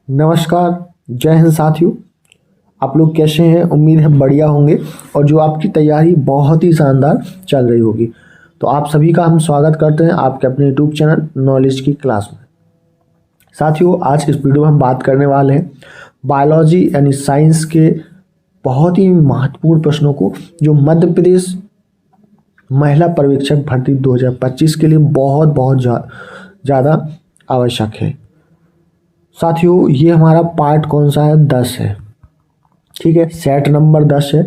नमस्कार। जय हिंद साथियों। आप लोग कैसे हैं? उम्मीद है बढ़िया होंगे और जो आपकी तैयारी बहुत ही शानदार चल रही होगी। तो आप सभी का हम स्वागत करते हैं आपके अपने यूट्यूब चैनल नॉलेज की क्लास में। साथियों, आज इस वीडियो में हम बात करने वाले हैं बायोलॉजी यानी साइंस के बहुत ही महत्वपूर्ण प्रश्नों को, जो मध्य प्रदेश महिला पर्यवेक्षक भर्ती 2025 के लिए बहुत ज़्यादा आवश्यक है। साथियों, ये हमारा पार्ट कौन सा है? 10 है। ठीक है, सेट नंबर 10 है।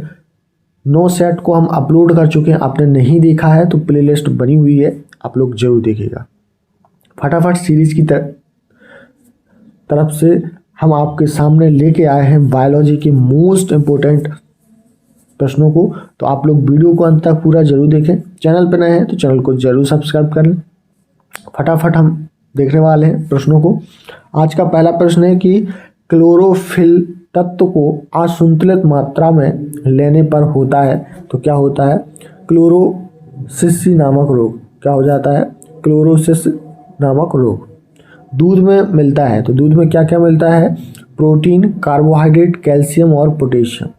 9 सेट को हम अपलोड कर चुके हैं। आपने नहीं देखा है तो प्लेलिस्ट बनी हुई है, आप लोग जरूर देखिएगा। फटाफट सीरीज की तरफ से हम आपके सामने लेके आए हैं बायोलॉजी के मोस्ट इम्पोर्टेंट प्रश्नों को। तो आप लोग वीडियो को अंत तक पूरा जरूर देखें। चैनल पर नए हैं तो चैनल को जरूर सब्सक्राइब कर लें। फटाफट हम देखने वाले हैं प्रश्नों को। आज का पहला प्रश्न है कि क्लोरोफिल तत्व को असंतुलित मात्रा में लेने पर होता है तो क्या होता है? क्लोरोसिस नामक रोग। क्या हो जाता है? क्लोरोसिस नामक रोग। दूध में मिलता है तो दूध में क्या क्या मिलता है? प्रोटीन, कार्बोहाइड्रेट, कैल्शियम और पोटेशियम।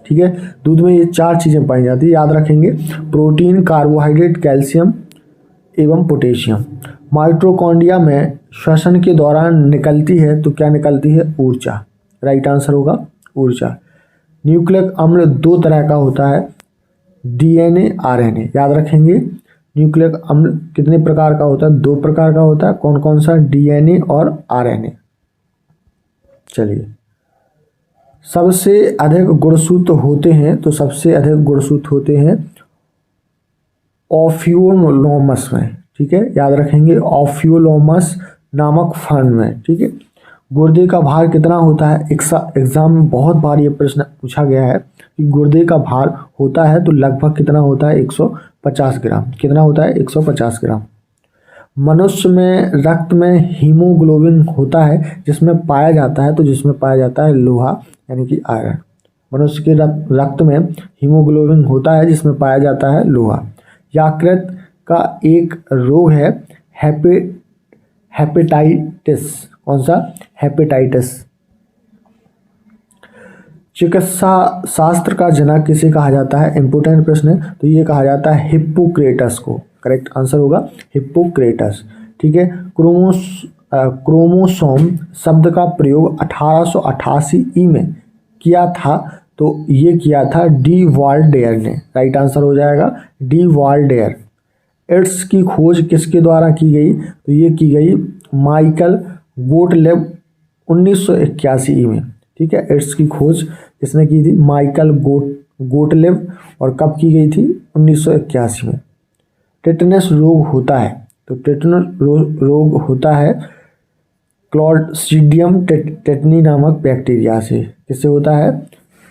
ठीक है, दूध में ये 4 चीज़ें पाई जाती है, याद रखेंगे। प्रोटीन, कार्बोहाइड्रेट, कैल्शियम एवं पोटेशियम। माइटोकॉन्ड्रिया में श्वसन के दौरान निकलती है तो क्या निकलती है? ऊर्जा। राइट आंसर होगा ऊर्जा। न्यूक्लिक अम्ल 2 तरह का होता है, डीएनए, आरएनए। याद रखेंगे, न्यूक्लिक अम्ल कितने प्रकार का होता है? 2 प्रकार का होता है। कौन कौन सा? डीएनए और आरएनए। चलिए, सबसे अधिक गुणसूत्र होते हैं तो सबसे अधिक गुणसूत्र होते हैं ऑफियोलोमस में। ठीक है, याद रखेंगे, ऑफियोलोमस नामक फर्न में। ठीक है, गुर्दे का भार कितना होता है? एग्जाम में बहुत बार ये प्रश्न पूछा गया है कि गुर्दे का भार होता है तो लगभग कितना होता है? 150 ग्राम। कितना होता है? 150 ग्राम। मनुष्य में रक्त में हीमोग्लोबिन होता है जिसमें पाया जाता है, तो जिसमें पाया जाता है लोहा यानी कि आयरन। मनुष्य के रक्त में हीमोग्लोबिन होता है जिसमें पाया जाता है लोहा। यकृत का एक रोग है हेपेटाइटिस। कौन सा? हेपेटाइटिस। चिकित्सा शास्त्र का जनक किसे कहा जाता है? इंपोर्टेंट प्रश्न है, तो ये कहा जाता है हिप्पोक्रेटस को। करेक्ट आंसर होगा हिप्पोक्रेटस। ठीक है, क्रोमोसोम शब्द का प्रयोग 1888 में किया था तो ये किया था डी वाल्डेयर ने। राइट आंसर हो जाएगा डी वाल्डेयर। एड्स की खोज किसके द्वारा की गई? तो ये की गई माइकल गोटलेब 1981 में। ठीक है, एड्स की खोज किसने की थी? माइकल गोटलेब। और कब की गई थी? 1981 में। टेटनस रोग होता है तो टेटनस रोग होता है क्लॉस्ट्रिडियम टेटनी नामक बैक्टीरिया से। किससे होता है?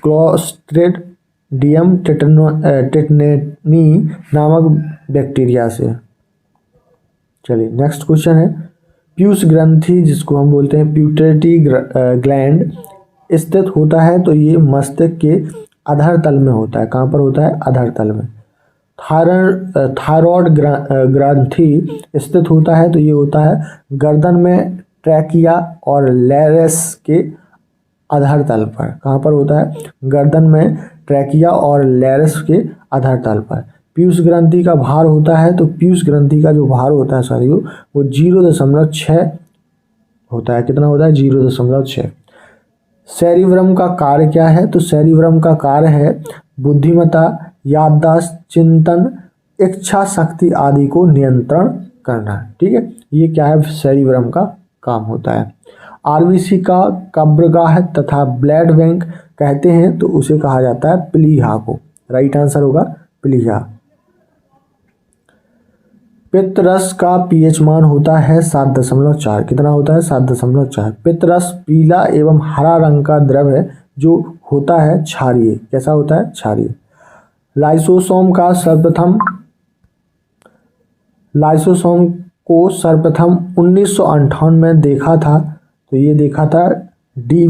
क्लॉस्ट्रिडियम टेटनी नामक बैक्टीरिया से। चलिए, नेक्स्ट क्वेश्चन है, पीयूष ग्रंथि जिसको हम बोलते हैं प्यूटरी ग्लैंड स्थित होता है तो ये मस्तिष्क के अधर तल में होता है। कहाँ पर होता है? अधर तल में। थायरॉयड ग्रंथि स्थित होता है तो ये होता है गर्दन में, ट्रैकिया और लेरस के अधर तल पर। कहाँ पर होता है? गर्दन में, ट्रैकिया और लेरस के अधर तल पर। पीयूष ग्रंथि का भार होता है तो पीयूष ग्रंथि का जो भार होता है साथियों वो 0.6 होता है। कितना होता है? 0.6। सेरिब्रम का कार्य क्या है? तो सेरिब्रम का कार्य है बुद्धिमत्ता, याददाश्त, चिंतन, इच्छा शक्ति आदि को नियंत्रण करना। ठीक है, ये क्या है? सेरिब्रम का काम होता है। आरबीसी का कब्रगाह तथा ब्लड बैंक कहते हैं तो उसे कहा जाता है प्लीहा को। राइट आंसर होगा प्लीहा। पित्तरस का पीएच मान होता है 7.4। कितना होता है? 7.4। पित्तरस पीला एवं हरा रंग का द्रव है जो होता है क्षारीय। कैसा होता है? क्षारीय। लाइसोसोम को सर्वप्रथम 1958 में देखा था तो ये देखा था डी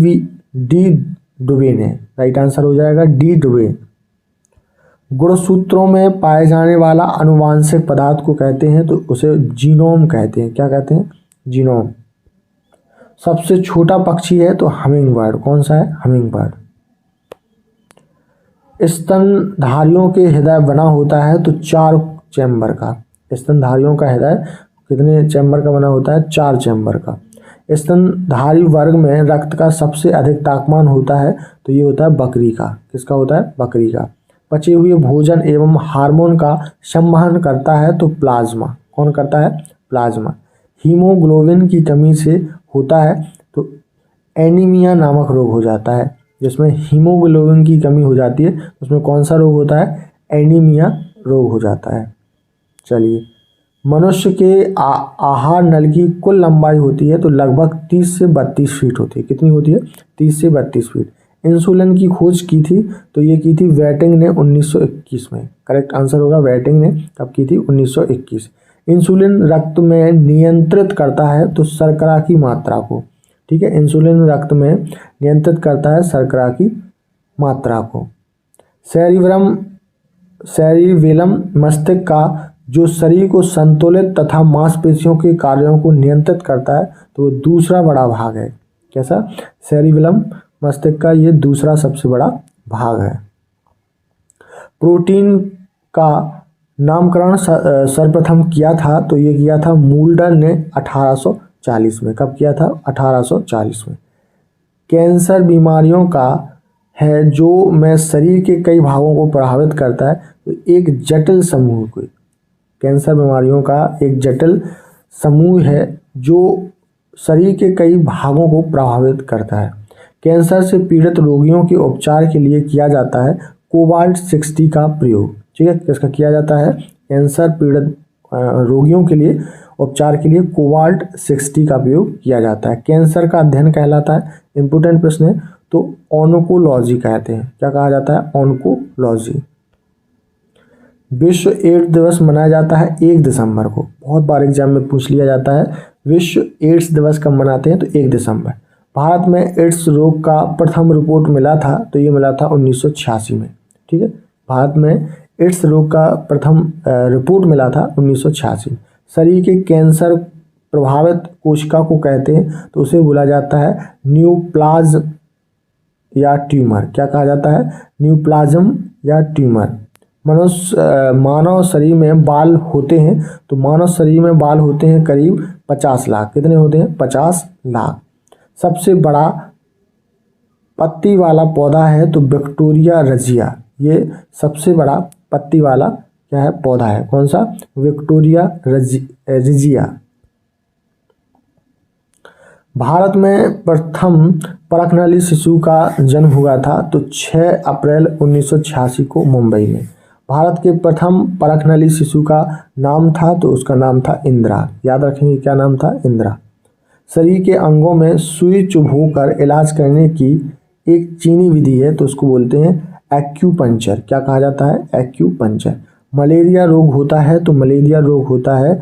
डुबे ने। राइट आंसर हो जाएगा डी डुबे। गुणसूत्रों में पाए जाने वाला आनुवांशिक पदार्थ को कहते हैं तो उसे जीनोम कहते हैं। क्या कहते हैं? जीनोम। सबसे छोटा पक्षी है तो हमिंग बर्ड। कौन सा है? Humming bird. स्तनधारियों के हृदय बना होता है तो 4 चैम्बर का। स्तनधारियों का हृदय कितने चैम्बर का बना होता है? 4 चैम्बर का। स्तनधारी वर्ग में रक्त का सबसे अधिक तापमान होता है तो ये होता है बकरी का। किसका होता है? बकरी का। बचे हुए भोजन एवं हार्मोन का संवहन करता है तो प्लाज्मा। कौन करता है? प्लाज्मा। हीमोग्लोबिन की कमी से होता है तो एनीमिया नामक रोग हो जाता है। जिसमें हीमोग्लोबिन की कमी हो जाती है उसमें कौन सा रोग होता है? एनीमिया रोग हो जाता है। चलिए, मनुष्य के आहार नल की कुल लंबाई होती है तो लगभग 30 से 32 फीट होती है। कितनी होती है? 30 से 32 फीट। इंसुलिन की खोज की थी तो ये की थी वेटिंग ने 1921 में। करेक्ट आंसर होगा वेटिंग ने कब की थी? 1921। इंसुलिन रक्त में नियंत्रित करता है तो शर्करा की मात्रा को। ठीक है, इंसुलिन रक्त में नियंत्रित करता है शर्करा की मात्रा को। सेरिबेलम मस्तिष्क का जो शरीर को संतुलित तथा मांसपेशियों के कार्यों को नियंत्रित करता है तो वो दूसरा बड़ा भाग है। कैसा? सेरिबेलम मस्तिष्क का ये दूसरा सबसे बड़ा भाग है। प्रोटीन का नामकरण सर्वप्रथम किया था तो ये किया था मूल्डर ने 1840 में। कब किया था? 1840 में। कैंसर बीमारियों का है जो में शरीर के कई भागों को प्रभावित करता है तो एक जटिल समूह को। कैंसर बीमारियों का एक जटिल समूह है जो शरीर के कई भागों को प्रभावित करता है। कैंसर से पीड़ित रोगियों के उपचार के लिए किया जाता है कोबाल्ट 60 का प्रयोग। ठीक है, किसका किया जाता है? कैंसर पीड़ित रोगियों के लिए उपचार के लिए कोबाल्ट 60 का प्रयोग किया जाता है। कैंसर का अध्ययन कहलाता है, इंपोर्टेंट प्रश्न है, तो ऑन्कोलॉजी कहते हैं। क्या कहा जाता है? ऑन्कोलॉजी। विश्व एड्स दिवस मनाया जाता है 1 दिसंबर को। बहुत बार एग्जाम में पूछ लिया जाता है विश्व एड्स दिवस कब मनाते हैं? तो 1 दिसंबर। भारत में एड्स रोग का प्रथम रिपोर्ट मिला था तो ये मिला था 1986 में। ठीक है, भारत में एड्स रोग का प्रथम रिपोर्ट मिला था 1986। शरीर के कैंसर प्रभावित कोशिका को कहते हैं तो उसे बोला जाता है न्यूप्लाज्म या ट्यूमर। क्या कहा जाता है? न्यूप्लाज्म या ट्यूमर। मानव शरीर में बाल होते हैं तो मानव शरीर में बाल होते हैं करीब 50 लाख। कितने होते हैं? 50 लाख। सबसे बड़ा पत्ती वाला पौधा है तो विक्टोरिया रजिया। ये सबसे बड़ा पत्ती वाला क्या है? पौधा है। कौन सा? विक्टोरिया रजिया। भारत में प्रथम परखनली शिशु का जन्म हुआ था तो 6 अप्रैल 1986 को मुंबई में। भारत के प्रथम परखनली शिशु का नाम था तो उसका नाम था इंदिरा। याद रखेंगे क्या नाम था? इंदिरा। शरीर के अंगों में सुई चुभोकर इलाज करने की एक चीनी विधि है तो उसको बोलते हैं एक्यूपंक्चर। क्या कहा जाता है? एक्यूपंक्चर। मलेरिया रोग होता है तो मलेरिया रोग होता है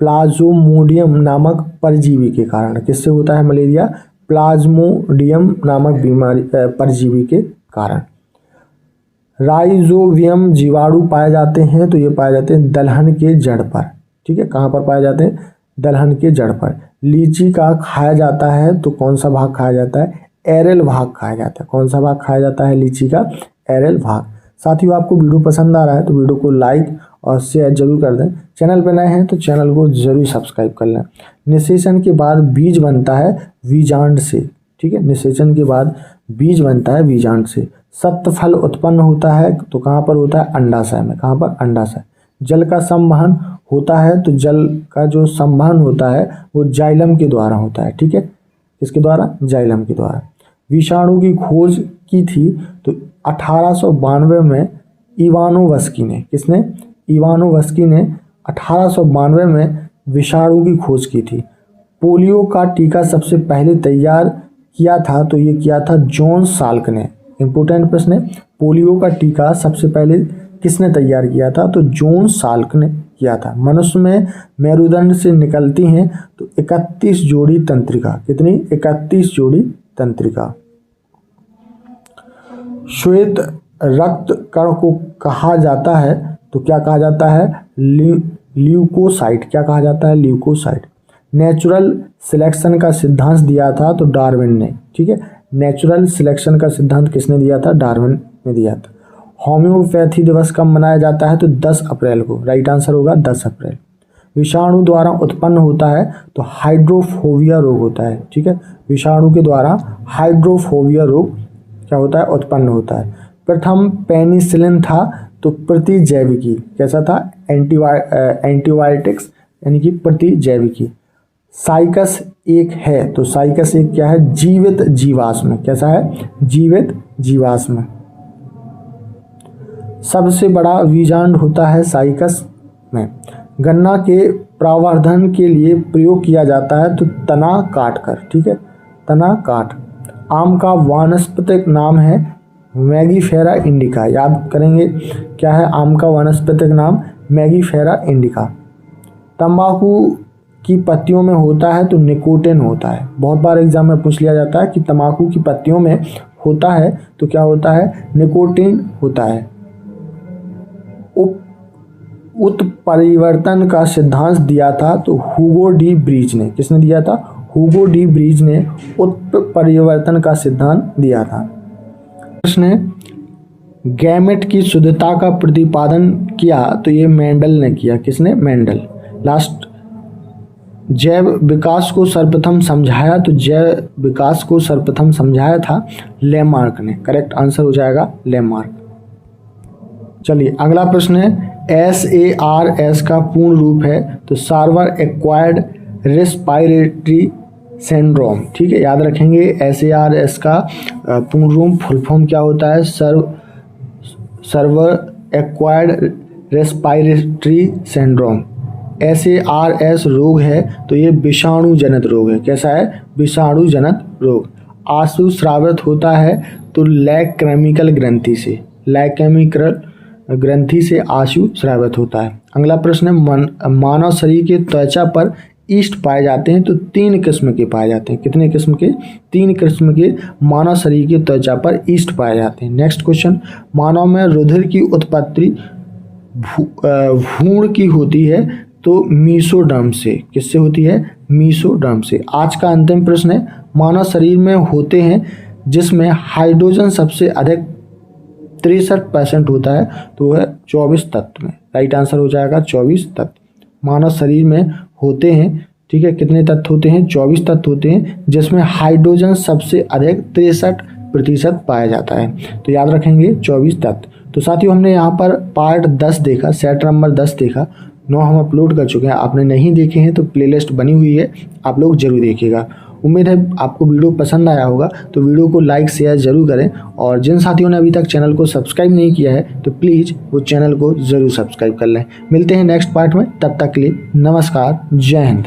प्लाज्मोडियम नामक परजीवी के कारण। किससे होता है मलेरिया? प्लाज्मोडियम नामक बीमारी परजीवी के कारण। राइजोबियम जीवाणु पाए जाते हैं तो ये पाए जाते हैं दलहन के जड़ पर। ठीक है, कहाँ पर पाए जाते हैं? दलहन के जड़ पर। लीची का खाया जाता है तो कौन सा भाग खाया जाता है? एरल भाग खाया जाता है। कौन सा भाग खाया जाता है लीची का? एरल भाग। साथियों, आपको वीडियो पसंद आ रहा है तो वीडियो को लाइक और शेयर जरूर कर दें। चैनल पर नए हैं तो चैनल को जरूर सब्सक्राइब कर लें। निषेचन के बाद बीज बनता है बीजांड से। ठीक है, निषेचन के बाद बीज बनता है बीजांड से। सप्त फल उत्पन्न होता है तो कहाँ पर होता है? अंडाशय में। कहाँ पर? अंडाशय। जल का संवहन होता है तो जल का जो संवहन होता है वो जाइलम के द्वारा होता है। ठीक है, किसके द्वारा? जाइलम के द्वारा। विषाणु की खोज की थी तो 1892 में इवानोवस्की ने। किसने? इवानोवस्की ने 1892 में विषाणु की खोज की थी। पोलियो का टीका सबसे पहले तैयार किया था तो ये किया था जॉन साल्क ने। इंपोर्टेंट प्रश्न है, पोलियो का टीका सबसे पहले किसने तैयार किया था? तो जॉन साल्क ने किया था। मनुष्य में मेरुदंड से निकलती हैं तो 31 जोड़ी तंत्रिका। कितनी? 31 जोड़ी तंत्रिका। श्वेत रक्त कण को कहा जाता है तो क्या कहा जाता है? ल्यूकोसाइट। क्या कहा जाता है? ल्यूकोसाइट। नेचुरल सिलेक्शन का सिद्धांत दिया था तो डार्विन ने, ठीक है। नेचुरल सिलेक्शन का सिद्धांत किसने दिया था? डार्विन ने दिया था। होम्योपैथी दिवस कब मनाया जाता है? तो 10 अप्रैल को। राइट आंसर होगा 10 अप्रैल। विषाणु द्वारा उत्पन्न होता है तो हाइड्रोफोबिया रोग होता है, ठीक है। विषाणु के द्वारा हाइड्रोफोबिया रोग क्या होता है? उत्पन्न होता है। प्रथम पेनिसिलिन था तो प्रतिजैविकी कैसा था? एंटीबायोटिक्स यानी कि प्रतिजैविकी। साइकस एक है तो साइकस एक क्या है? जीवित जीवाश्म। कैसा है? जीवित जीवाश्म। सबसे बड़ा बीजांड होता है साइकस में। गन्ना के प्रवर्धन के लिए प्रयोग किया जाता है तो तना काट कर, ठीक है, तना काट। आम का वानस्पतिक नाम है मैगीफेरा इंडिका। याद करेंगे क्या है आम का वानस्पतिक नाम? मैगीफेरा इंडिका। तंबाकू की पत्तियों में होता है तो निकोटिन होता है। बहुत बार एग्जाम में पूछ लिया जाता है कि तंबाकू की पत्तियों में होता है तो क्या होता है? निकोटिन होता है। उत्परिवर्तन का सिद्धांत दिया था तो ह्यूगो डी ब्रीज ने। किसने दिया था? ह्यूगो डी ब्रीज ने उत्परिवर्तन का सिद्धांत दिया था। प्रश्न है, गैमेट की शुद्धता का प्रतिपादन किया तो ये मेंडल ने किया। किसने? मेंडल। लास्ट, जैव विकास को सर्वप्रथम समझाया तो जैव विकास को सर्वप्रथम समझाया था लेमार्क ने। करेक्ट आंसर हो जाएगा लेमार्क। चलिए अगला प्रश्न है, SARS का पूर्ण रूप है तो सार्वर एक्वायर्ड रेस्पिरेटरी सिंड्रोम, ठीक है। याद रखेंगे SARS का पूर्ण रूप फुल फॉर्म क्या होता है? Server acquired respiratory syndrome. SARS रोग है तो ये विषाणु जनित रोग है। कैसा है? विषाणु जनित रोग। आंसू स्रावित होता है तो लैक केमिकल ग्रंथि से, लैक केमिकल ग्रंथि से आंसू स्रावित होता है। अगला प्रश्न है, मानव शरीर के त्वचा पर ईस्ट पाए जाते हैं तो 3 किस्म के पाए जाते हैं। कितने किस्म के? 3 किस्म के मानव शरीर के त्वचा पर ईस्ट पाए जाते हैं। नेक्स्ट क्वेश्चन, मानव में रुधिर की उत्पत्ति भ्रूण की होती है तो मीसोडर्म से। किससे होती है? मीसोडर्म से। आज का अंतिम प्रश्न है, मानव शरीर में होते हैं जिसमें हाइड्रोजन सबसे अधिक 63% होता है तो वह 24 तत्व में। राइट आंसर हो जाएगा 24 तत्व। मानव शरीर में होते हैं, ठीक है, कितने तत्व होते हैं? 24 तत्व होते हैं जिसमें हाइड्रोजन सबसे अधिक 63% पाया जाता है। तो याद रखेंगे 24 तत्व। तो साथियों हमने यहाँ पर पार्ट 10 देखा, सेट नंबर 10 देखा। 9 हम अपलोड कर चुके हैं। आपने नहीं देखे हैं तो प्लेलिस्ट बनी हुई है, आप लोग जरूर देखिएगा। उम्मीद है आपको वीडियो पसंद आया होगा तो वीडियो को लाइक शेयर जरूर करें, और जिन साथियों ने अभी तक चैनल को सब्सक्राइब नहीं किया है तो प्लीज़ वो चैनल को ज़रूर सब्सक्राइब कर लें। मिलते हैं नेक्स्ट पार्ट में, तब तक के लिए नमस्कार, जय हिंद।